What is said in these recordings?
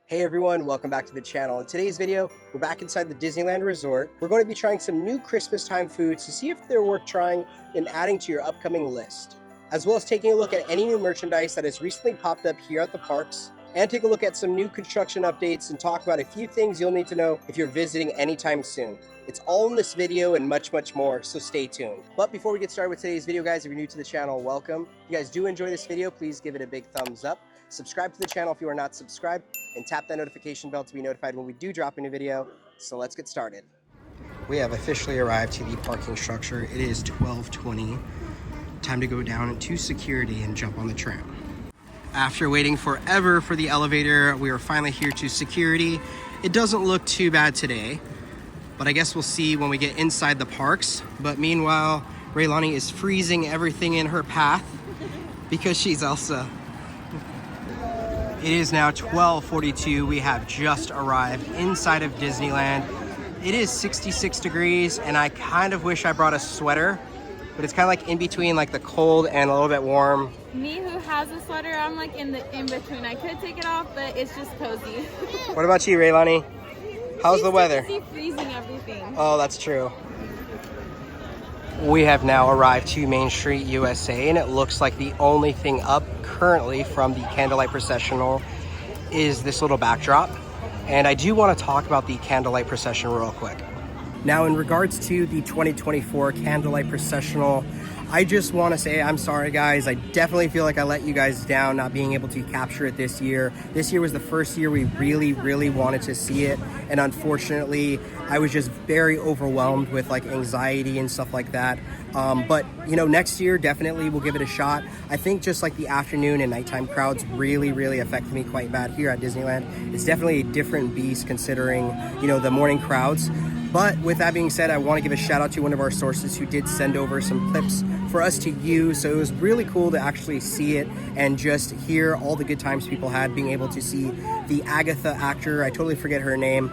Hey everyone, welcome back to the channel. In today's video, we're back inside the Disneyland Resort. We're going to be trying some new Christmas time foods to see if they're worth trying and adding to your upcoming list, as well as taking a look at any new merchandise that has recently popped up here at the parks, and take a look at some new construction updates and talk about a few things you'll need to know if you're visiting anytime soon. It's all in this video and much more, so stay tuned. But before we get started with today's video, guys, if you're new to the channel, welcome. If you guys do enjoy this video, please give it a big thumbs up. Subscribe to the channel if you are not subscribed, and tap that notification bell to be notified when we do drop a new video. So let's get started. We have officially arrived to the parking structure. It is 12:20. Time to go down into security and jump on the tram. After waiting forever for the elevator, we are finally here to security. It doesn't look too bad today, but I guess we'll see when we get inside the parks. But meanwhile, Raylani is freezing everything in her path because she's Elsa. It is now 12:42. We have just arrived inside of Disneyland. It is 66 degrees, and I kind of wish I brought a sweater, but it's kind of like in between like the cold and a little bit warm. Me who has a sweater, I'm like in between. I could take it off, but it's just cozy. What about you, Raylani? How's the weather? Freezing everything. Oh, that's true. We have now arrived to Main Street, U.S.A, and it looks like the only thing up currently from the Candlelight Processional is this little backdrop. And I do want to talk about the Candlelight Procession real quick. Now, in regards to the 2024 Candlelight Processional, I just want to say I'm sorry, guys. I definitely feel like I let you guys down not being able to capture it this year. This year was the first year we really wanted to see it, and unfortunately I was just very overwhelmed with like anxiety and stuff like that. But you know, next year definitely we'll give it a shot. I think just like the afternoon and nighttime crowds really affected me quite bad here at Disneyland. It's definitely a different beast considering, you know, the morning crowds. But with that being said, I want to give a shout out to one of our sources who did send over some clips for us to use. So it was really cool to actually see it and just hear all the good times people had being able to see the Agatha actor. I totally forget her name,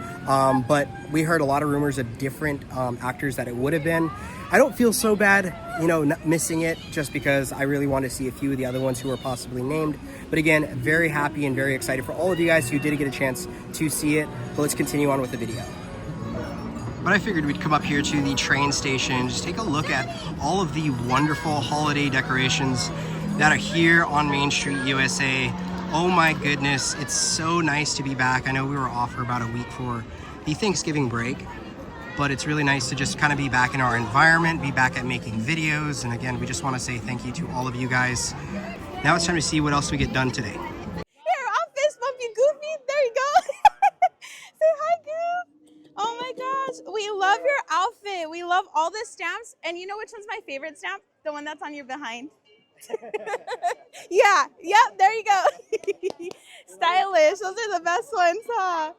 but we heard a lot of rumors of different actors that it would have been. I don't feel so bad, you know, not missing it, just because I really want to see a few of the other ones who were possibly named. But again, very happy and very excited for all of you guys who did get a chance to see it. But let's continue on with the video. But I figured we'd come up here to the train station and just take a look at all of the wonderful holiday decorations that are here on Main Street, USA. Oh my goodness, it's so nice to be back. I know we were off for about a week for the Thanksgiving break, but it's really nice to just kind of be back in our environment, be back at making videos. And again, we just want to say thank you to all of you guys. Now it's time to see what else we get done today. Here, I'll fist bump you, Goofy. There you go. Say hi, Goof. Oh my gosh, we love your outfit. We love all the stamps. And you know which one's my favorite stamp? The one that's on your behind. Yeah, yep, there you go. Stylish. Those are the best ones, huh?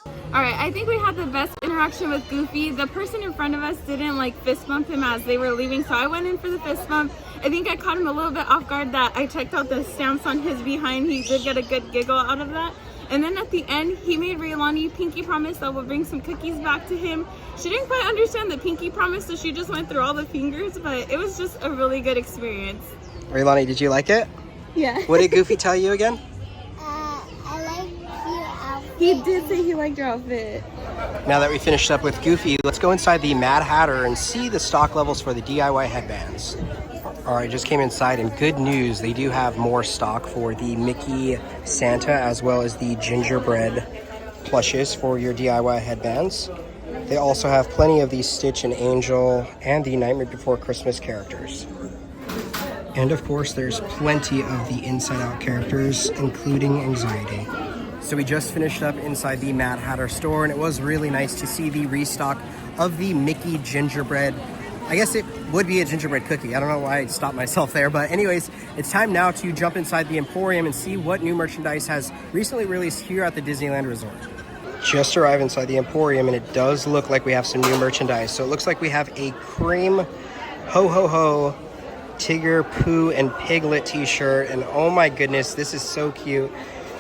All right, I think we had the best interaction with Goofy. The person in front of us didn't like fist bump him as they were leaving, so I went in for the fist bump. I think I caught him a little bit off guard that I checked out the stamps on his behind. He did get a good giggle out of that. And then at the end, he made Raylani pinky promise that we'll bring some cookies back to him. She didn't quite understand the pinky promise, so she just went through all the fingers, but it was just a really good experience. Raylani, did you like it? Yeah. What did Goofy tell you again? I like your outfit. He did say he liked your outfit. Now that we finished up with Goofy, let's go inside the Mad Hatter and see the stock levels for the DIY headbands. All right, just came inside, and good news, they do have more stock for the Mickey Santa as well as the gingerbread plushes for your DIY headbands. They also have plenty of the Stitch and Angel and the Nightmare Before Christmas characters. And of course, there's plenty of the Inside Out characters, including Anxiety. So we just finished up inside the Mad Hatter store, and it was really nice to see the restock of the Mickey gingerbread. I guess it would be a gingerbread cookie. I don't know why I stopped myself there, but anyways, it's time now to jump inside the Emporium and see what new merchandise has recently released here at the Disneyland Resort. Just arrived inside the Emporium, and it does look like we have some new merchandise. So it looks like we have a cream ho ho ho Tigger, Pooh, and Piglet t-shirt, and oh my goodness, this is so cute.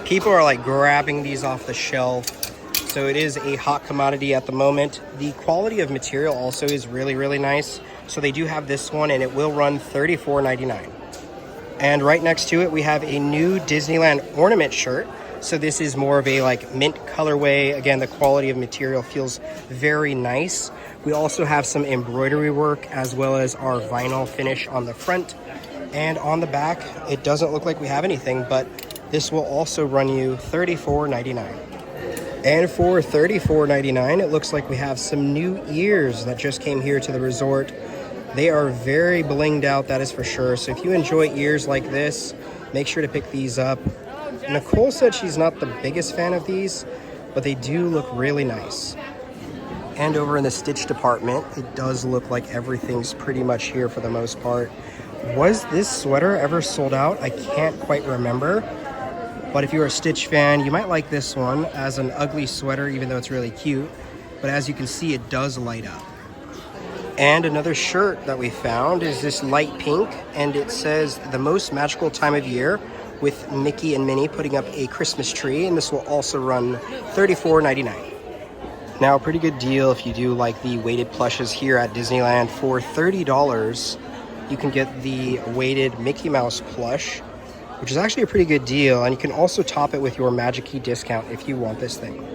People are like grabbing these off the shelf, so it is a hot commodity at the moment. The quality of material also is really nice, so they do have this one, and it will run $34.99. And right next to it, we have a new Disneyland ornament shirt So this is more of a like mint colorway. Again, the quality of material feels very nice. We also have some embroidery work as well as our vinyl finish on the front. And on the back, it doesn't look like we have anything, but this will also run you $34.99. And for $34.99, it looks like we have some new ears that just came here to the resort. They are very blinged out, that is for sure. So if you enjoy ears like this, make sure to pick these up. Nicole said she's not the biggest fan of these, but they do look really nice. And over in the stitch department, it does look like everything's pretty much here for the most part. Was this sweater ever sold out? I can't quite remember. But if you're a Stitch fan, you might like this one as an ugly sweater, even though it's really cute. But as you can see, it does light up. And another shirt that we found is this light pink, and it says the most magical time of year, with Mickey and Minnie putting up a Christmas tree, and this will also run $34.99. Now, a pretty good deal if you do like the weighted plushes here at Disneyland. For $30, you can get the weighted Mickey Mouse plush, which is actually a pretty good deal, and you can also top it with your Magic Key discount if you want this thing.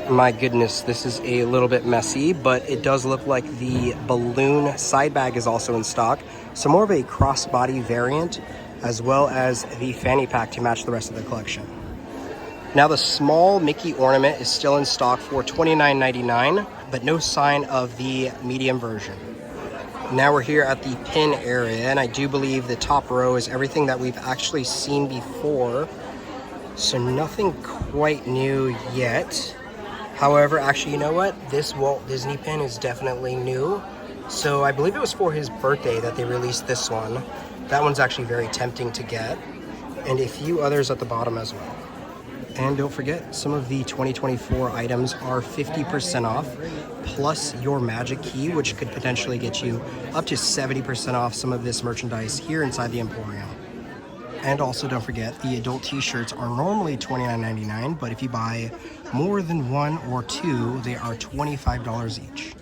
My goodness, this is a little bit messy, but it does look like the balloon side bag is also in stock. So more of a crossbody variant, as well as the fanny pack to match the rest of the collection. Now the small Mickey ornament is still in stock for $29.99, but no sign of the medium version. Now we're here at the pin area, and I do believe the top row is everything that we've actually seen before. So nothing quite new yet. However, actually, you know what? This Walt Disney pin is definitely new. So I believe it was for his birthday that they released this one. That one's actually very tempting to get. And a few others at the bottom as well. And don't forget, some of the 2024 items are 50% off, plus your Magic Key, which could potentially get you up to 70% off some of this merchandise here inside the Emporium. And also don't forget, the adult t-shirts are normally $29.99, but if you buy more than one or two, they are $25 each.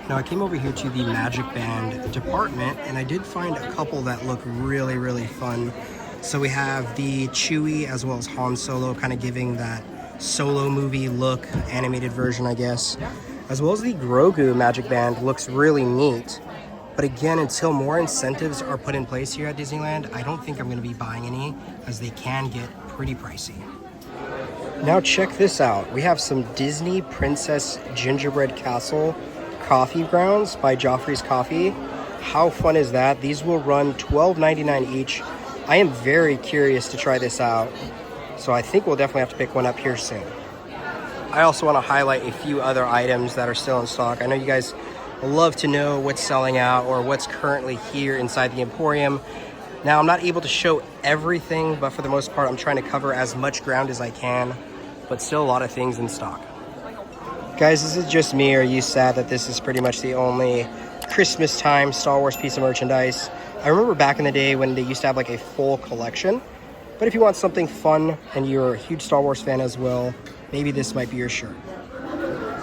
Now I came over here to the Magic Band department, and I did find a couple that look really, really fun. So we have the Chewie as well as Han Solo, kind of giving that solo movie look, animated version, I guess. As well as the Grogu Magic Band looks really neat. But again, until more incentives are put in place here at Disneyland, I don't think I'm going to be buying any, as they can get pretty pricey. Now check this out. We have some Disney Princess Gingerbread Castle coffee grounds by Joffrey's Coffee. How fun is that? These will run $12.99 each. I am very curious to try this out, so I think we'll definitely have to pick one up here soon. I also want to highlight a few other items that are still in stock. I know you guys love to know what's selling out or what's currently here inside the Emporium. Now, I'm not able to show everything, but for the most part, I'm trying to cover as much ground as I can, but still a lot of things in stock. Guys, this is just me, or are you sad that this is pretty much the only Christmas time Star Wars piece of merchandise? I remember back in the day when they used to have like a full collection, but if you want something fun and you're a huge Star Wars fan as well, maybe this might be your shirt.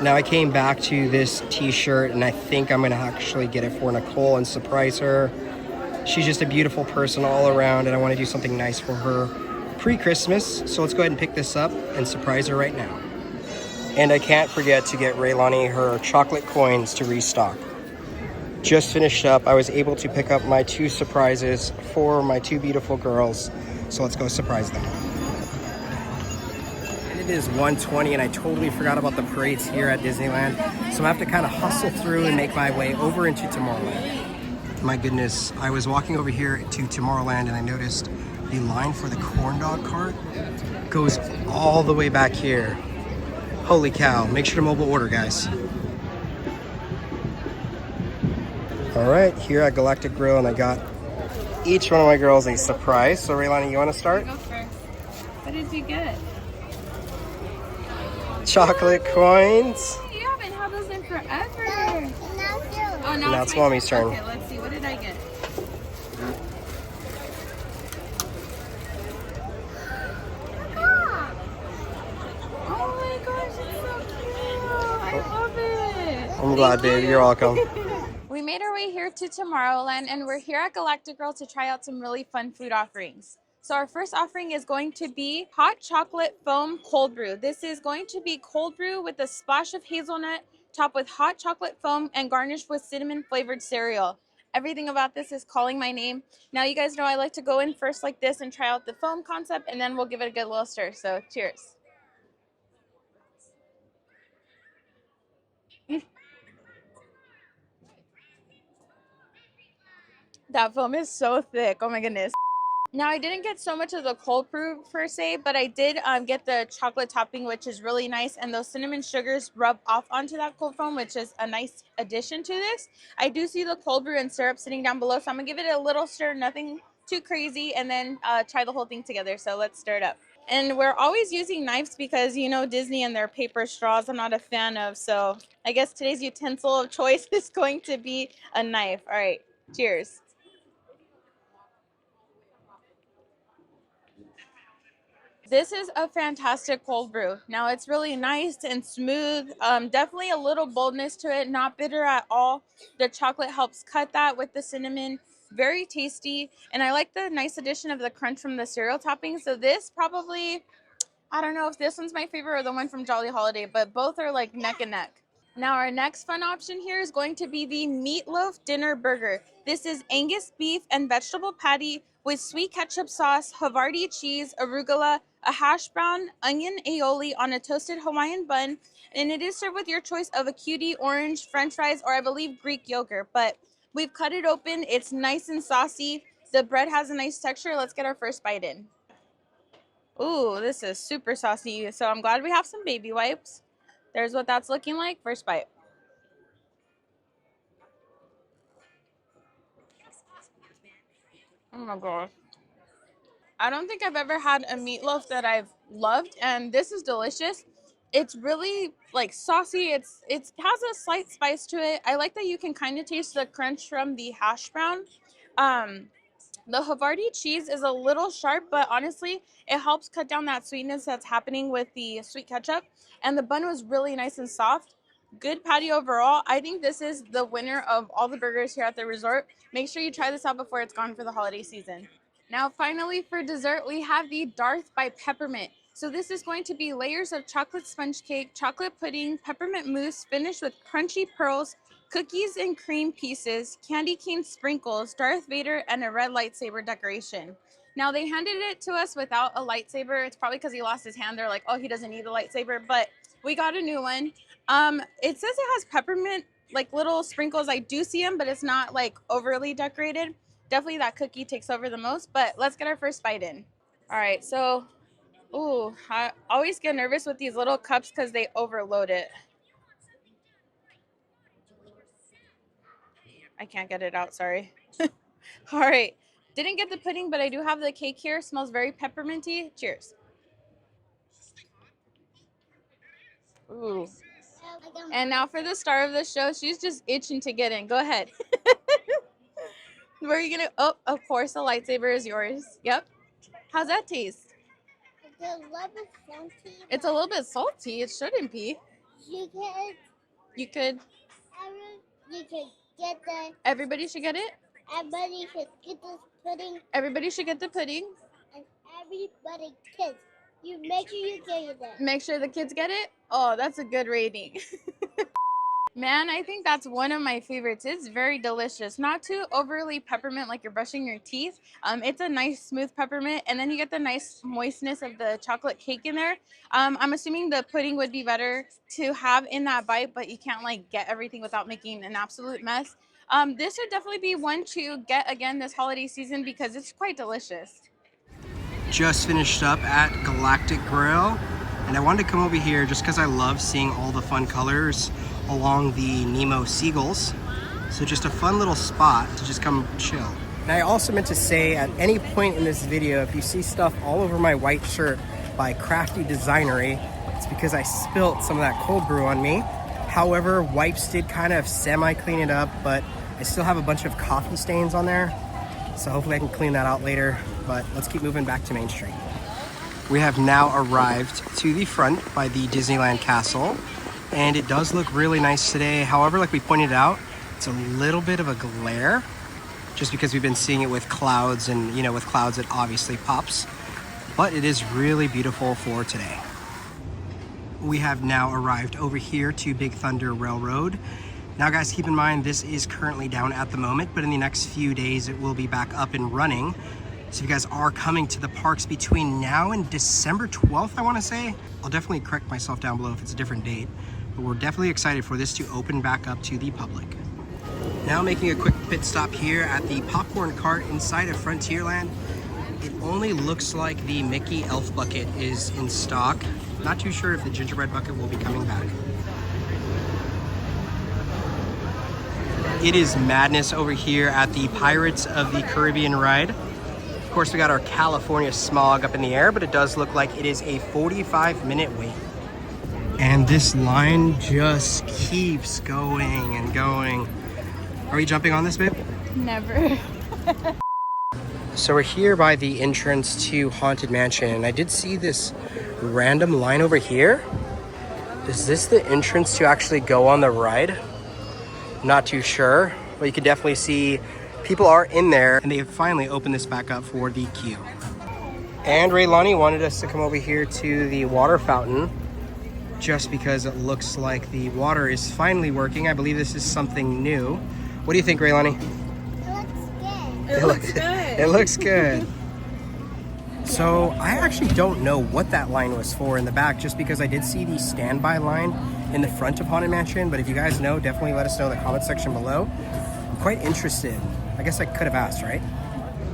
Now I came back to this t-shirt, and I think I'm gonna actually get it for Nicole and surprise her. She's just a beautiful person all around, and I want to do something nice for her pre-Christmas. So let's go ahead and pick this up and surprise her right now. And I can't forget to get Raylani her chocolate coins to restock. Just finished up. I was able to pick up my 2 surprises for my 2 beautiful girls. So let's go surprise them. And it is 1:20, and I totally forgot about the parades here at Disneyland. So I have to kind of hustle through and make my way over into Tomorrowland. My goodness, I was walking over here to Tomorrowland, and I noticed the line for the corn dog cart goes all the way back here. Holy cow, make sure to mobile order, guys. All right, here at Galactic Grill, and I got each one of my girls a surprise. So Raylani, you want to start? Go first. What did you get? Chocolate coins. You haven't had those in forever. Oh, Now it's Mommy's turn. Okay, let's see. What did I get? Oh my gosh, it's so cute. I love it. I'm glad, babe. You're welcome. We made our way here to Tomorrowland, and we're here at Galactic Grill to try out some really fun food offerings. So our first offering is going to be hot chocolate foam cold brew. This is going to be cold brew with a splash of hazelnut, topped with hot chocolate foam and garnished with cinnamon flavored cereal. Everything about this is calling my name. Now you guys know I like to go in first like this and try out the foam concept, and then we'll give it a good little stir. So cheers. That foam is so thick. Oh my goodness. Now, I didn't get so much of the cold brew per se, but I did get the chocolate topping, which is really nice. And those cinnamon sugars rub off onto that cold foam, which is a nice addition to this. I do see the cold brew and syrup sitting down below, so I'm going to give it a little stir, nothing too crazy, and then try the whole thing together. So let's stir it up. And we're always using knives because, you know, Disney and their paper straws I'm not a fan of. So I guess today's utensil of choice is going to be a knife. All right, cheers. This is a fantastic cold brew. Now it's really nice and smooth. Definitely a little boldness to it, not bitter at all. The chocolate helps cut that with the cinnamon. Very tasty. And I like the nice addition of the crunch from the cereal topping. So this probably, I don't know if this one's my favorite or the one from Jolly Holiday, but both are like neck and neck. Now our next fun option here is going to be the Meatloaf Dinner Burger. This is Angus beef and vegetable patty with sweet ketchup sauce, Havarti cheese, arugula, a hash brown, onion aioli on a toasted Hawaiian bun, and it is served with your choice of a cutie, orange, french fries, or I believe Greek yogurt. But we've cut it open. It's nice and saucy. The bread has a nice texture. Let's get our first bite in. Ooh, this is super saucy. So I'm glad we have some baby wipes. There's what that's looking like. First bite. Oh my gosh. I don't think I've ever had a meatloaf that I've loved, and this is delicious. It's really like saucy. It has a slight spice to it. I like that you can kind of taste the crunch from the hash brown. The Havarti cheese is a little sharp, but honestly, it helps cut down that sweetness that's happening with the sweet ketchup. And the bun was really nice and soft. Good patty overall. I think this is the winner of all the burgers here at the resort. Make sure you try this out before it's gone for the holiday season. Now, finally, for dessert, we have the Darth by Peppermint. So this is going to be layers of chocolate sponge cake, chocolate pudding, peppermint mousse finished with crunchy pearls, cookies and cream pieces, candy cane sprinkles, Darth Vader, and a red lightsaber decoration. Now, they handed it to us without a lightsaber. It's probably because he lost his hand. They're like, oh, he doesn't need a lightsaber, but we got a new one. It says it has peppermint, like little sprinkles. I do see them, but it's not like overly decorated. Definitely that cookie takes over the most, but let's get our first bite in. All right, so, ooh, I always get nervous with these little cups because they overload it. I can't get it out, sorry. All right, didn't get the pudding, but I do have the cake here. Smells very pepperminty. Cheers. Ooh. And now for the star of the show, she's just itching to get in. Go ahead. Where are you gonna? Oh, of course, the lightsaber is yours. Yep. How's that taste? It's a little bit salty. It's a little bit salty. It shouldn't be. You You could. can get the. Everybody should get it. Everybody should get this pudding, Everybody should get the pudding. and everybody kids. You make sure you get it. Make sure the kids get it. Oh, that's a good rating. Man, I think that's one of my favorites. It's very delicious. Not too overly peppermint like you're brushing your teeth. It's a nice smooth peppermint, and then you get the nice moistness of the chocolate cake in there. I'm assuming the pudding would be better to have in that bite, but you can't like get everything without making an absolute mess. This would definitely be one to get again this holiday season because it's quite delicious. Just finished up at Galactic Grill, and I wanted to come over here just because I love seeing all the fun colors along the Nemo seagulls. So just a fun little spot to just come chill. And I also meant to say at any point in this video, if you see stuff all over my white shirt by Crafty Designery, it's because I spilt some of that cold brew on me. However, wipes did kind of semi-clean it up, but I still have a bunch of coffee stains on there. So hopefully I can clean that out later, but let's keep moving back to Main Street. We have now arrived to the front by the Disneyland Castle, and it does look really nice today. However, like we pointed out, it's a little bit of a glare. just because we've been seeing it with clouds, and you know, with clouds it obviously pops. But it is really beautiful for today. We have now arrived over here to Big Thunder Railroad. Now guys, keep in mind this is currently down at the moment, but in the next few days it will be back up and running. So if you guys are coming to the parks between now and December 12th, I want to say, I'll definitely correct myself down below if it's a different date, but we're definitely excited for this to open back up to the public. Now making a quick pit stop here at the popcorn cart inside of Frontierland. It only looks like the Mickey Elf bucket is in stock. Not too sure if the gingerbread bucket will be coming back. It is madness over here at the Pirates of the Caribbean ride. Of course, we got our California smog up in the air, but it does look like it is a 45-minute wait. And this line just keeps going and going. Are we jumping on this, babe? Never. So we're here by the entrance to Haunted Mansion, and I did see this random line over here. Is this the entrance to actually go on the ride? Not too sure, but you can definitely see people are in there, and they have finally opened this back up for the queue. And Raylani wanted us to come over here to the water fountain just because it looks like the water is finally working. I believe this is something new. What do you think, Raylani? It looks good. It looks good. So I actually don't know what that line was for in the back, just because I did see the standby line in the front of Haunted Mansion. But if you guys know, definitely let us know in the comment section below. I'm quite interested. I guess I could have asked, right?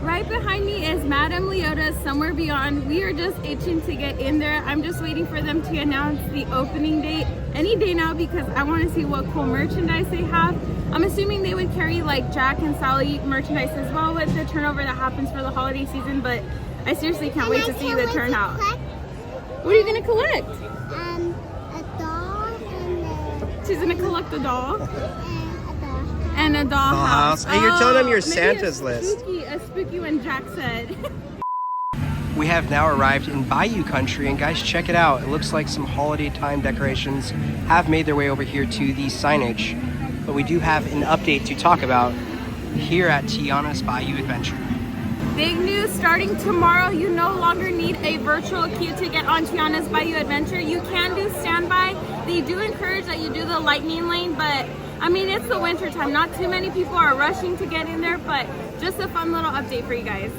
Right behind me is Madame Leota's Somewhere Beyond. We are just itching to get in there. I'm just waiting for them to announce the opening date any day now, because I want to see what cool merchandise they have. I'm assuming they would carry like Jack and Sally merchandise as well with the turnover that happens for the holiday season, but I seriously can't wait to see the turnout. What are you going to collect? A doll and She's going to collect a doll. a doll. And a dollhouse. Hey, you're telling them your maybe Santa's list. A spooky one, Jack said. We have now arrived in Bayou country, and guys, check it out. It looks like some holiday time decorations have made their way over here to the signage, but we do have an update to talk about here at Tiana's Bayou Adventure. Big news, starting tomorrow, you no longer need a virtual queue to get on Tiana's Bayou Adventure. You can do standby. They do encourage that you do the lightning lane, but I mean, it's the winter time. Not too many people are rushing to get in there, but just a fun little update for you guys.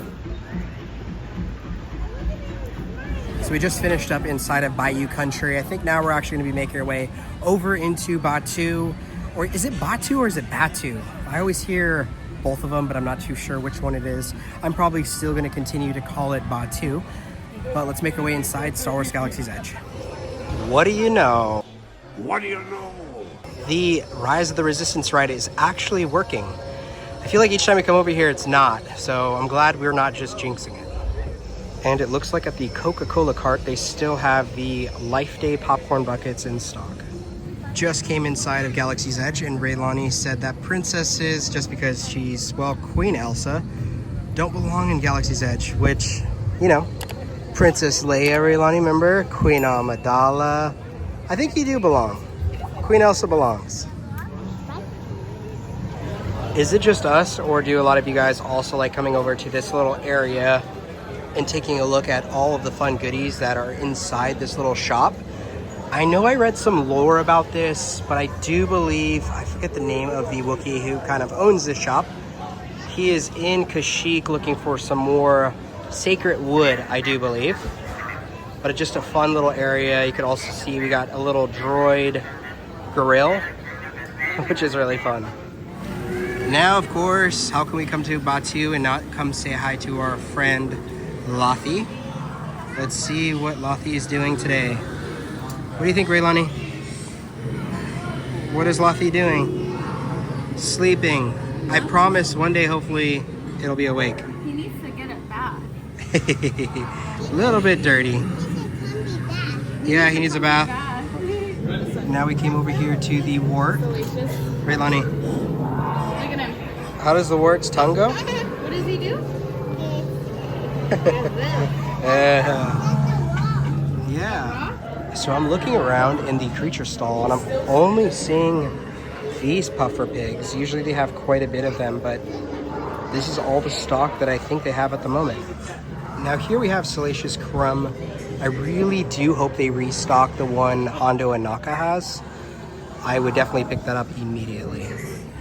So we just finished up inside of Bayou country. I think now we're actually going to be making our way over into Batuu. Or is it Batuu or is it Batuu? I always hear both of them, but I'm not too sure which one it is. I'm probably still going to continue to call it Batuu. But let's make our way inside Star Wars Galaxy's Edge. What do you know? What do you know? The Rise of the Resistance ride is actually working. I feel like each time we come over here, it's not. So I'm glad we're not just jinxing it. And it looks like at the Coca-Cola cart, they still have the Life Day popcorn buckets in stock. Just came inside of Galaxy's Edge, and Raylani said that princesses, just because she's, well, Queen Elsa, don't belong in Galaxy's Edge, which, you know, Princess Leia, Raylani, remember? Queen Amidala. I think you do belong. Queen Elsa belongs. Is it just us, or do a lot of you guys also like coming over to this little area and taking a look at all of the fun goodies that are inside this little shop? I know I read some lore about this, but I do believe, I forget the name of the Wookiee who kind of owns this shop. He is in Kashyyyk looking for some more sacred wood, I do believe. But it's just a fun little area. You can also see we got a little droid grill, which is really fun. Now, of course, how can we come to Batuu and not come say hi to our friend Lothy? Let's see what Lothy is doing today. What do you think, Raylani? What is Lothy doing? Sleeping. I promise one day, hopefully, it'll be awake. He needs to get a bath. A little bit dirty. Yeah, he needs a bath. Now we came over here to the wart. Raylani, Look at him. how does the wart's tongue go? What does he do? Yeah. So I'm looking around in the creature stall, and I'm only seeing these puffer pigs. Usually they have quite a bit of them, but this is all the stock that I think they have at the moment. Now here we have Salacious Crumb. I really do hope they restock the one Hondo and Naka has. I would definitely pick that up immediately.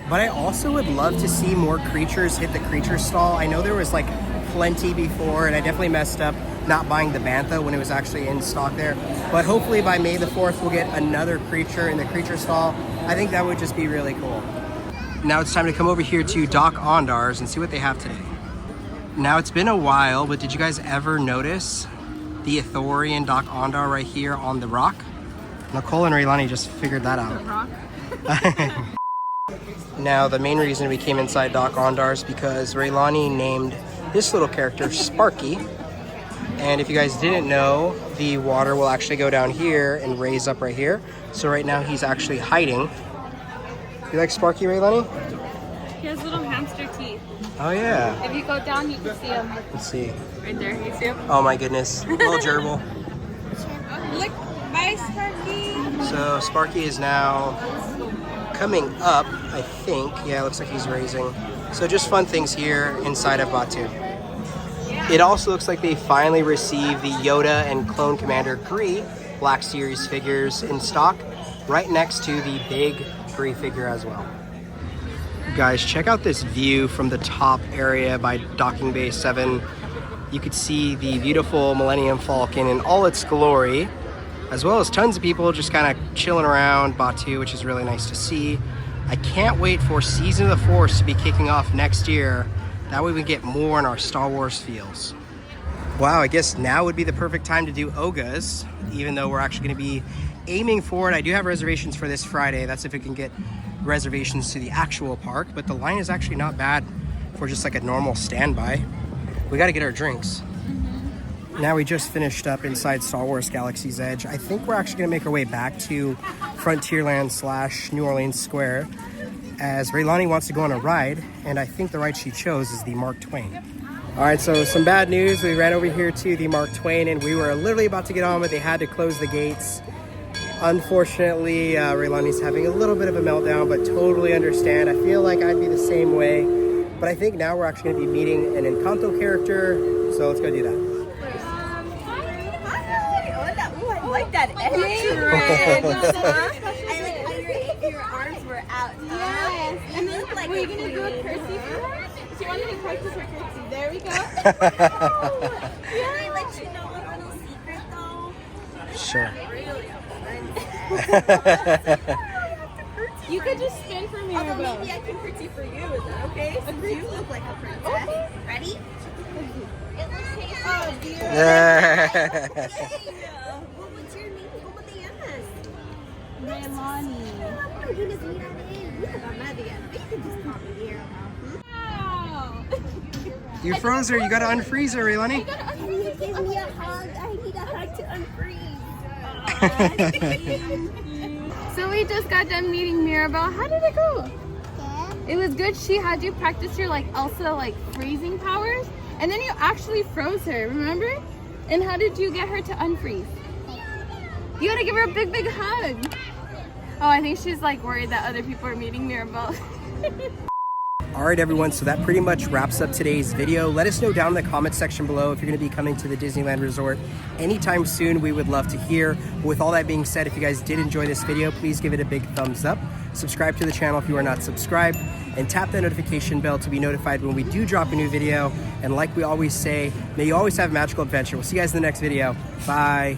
But I also would love to see more creatures hit the creature stall. I know there was like plenty before, and I definitely messed up not buying the Bantha when it was actually in stock there. But hopefully by May the 4th, we'll get another creature in the creature stall. I think that would just be really cool. Now it's time to come over here to Doc Ondar's and see what they have today. Now it's been a while, but did you guys ever notice the Ithorian Doc Ondar right here on the rock? Nicole and Raylani just figured that out. The rock? Now the main reason we came inside Doc Ondar's because Raylani named this little character Sparky. And if you guys didn't know, the water will actually go down here and raise up right here. So right now he's actually hiding. You like Sparky, Raylani? He has little hamster teeth. Oh yeah. If you go down, you can see him. Let's see. Right there, you see him? Oh my goodness, little gerbil. Look, bye Sparky. So Sparky is now coming up, I think. Yeah, it looks like he's raising. So just fun things here inside of Batuu. It also looks like they finally received the Yoda and Clone Commander Gree Black Series figures in stock, right next to the big Gree figure as well. Guys, check out this view from the top area by Docking Bay 7. You could see the beautiful Millennium Falcon in all its glory, as well as tons of people just kind of chilling around Batuu, which is really nice to see. I can't wait for Season of the Force to be kicking off next year. That way we get more in our Star Wars feels. Wow, I guess now would be the perfect time to do Oga's, even though we're actually going to be aiming for it. I do have reservations for this Friday. That's if we can get reservations to the actual park, but the line is actually not bad for just like a normal standby. We got to get our drinks. Now we just finished up inside Star Wars Galaxy's Edge. I think we're actually going to make our way back to Frontierland / New Orleans Square, as Raylani wants to go on a ride, and I think the ride she chose is the Mark Twain. All right, so some bad news. We ran over here to the Mark Twain, and we were literally about to get on, but they had to close the gates. Unfortunately, Raylani's having a little bit of a meltdown, but totally understand. I feel like I'd be the same way, but I think now we're actually going to be meeting an Encanto character, so let's go do that. I like that your arms were out. Yes. And then like, were you going to do a curtsy for her? She wanted to practice her curtsy. There we go. Can I let you know a little secret though? Sure. You could just spin for me, Although Mirabel. maybe I can curtsy for you. Is that okay? Since you look like a princess. Okay. Ready? Oh, dear. Yeah. What's your name? ¿Cómo te llamas? Raylani. Oh my goodness, mira de él. You can just call me Mirabel. Wow. You froze her. You got to unfreeze her, Raylani. Can you give me a hug? I need a hug to unfreeze. So we just got done meeting Mirabel. How did it go? Yeah. It was good. She had you practice your like Elsa like freezing powers, and then you actually froze her. Remember? And how did you get her to unfreeze? You gotta give her a big hug. Oh, I think she's like worried that other people are meeting Mirabel. All right, everyone, so that pretty much wraps up today's video. Let us know down in the comment section below if you're going to be coming to the Disneyland Resort anytime soon. We would love to hear. With all that being said, if you guys did enjoy this video, please give it a big thumbs up. Subscribe to the channel if you are not subscribed, and tap that notification bell to be notified when we do drop a new video. And like we always say, may you always have a magical adventure. We'll see you guys in the next video. Bye.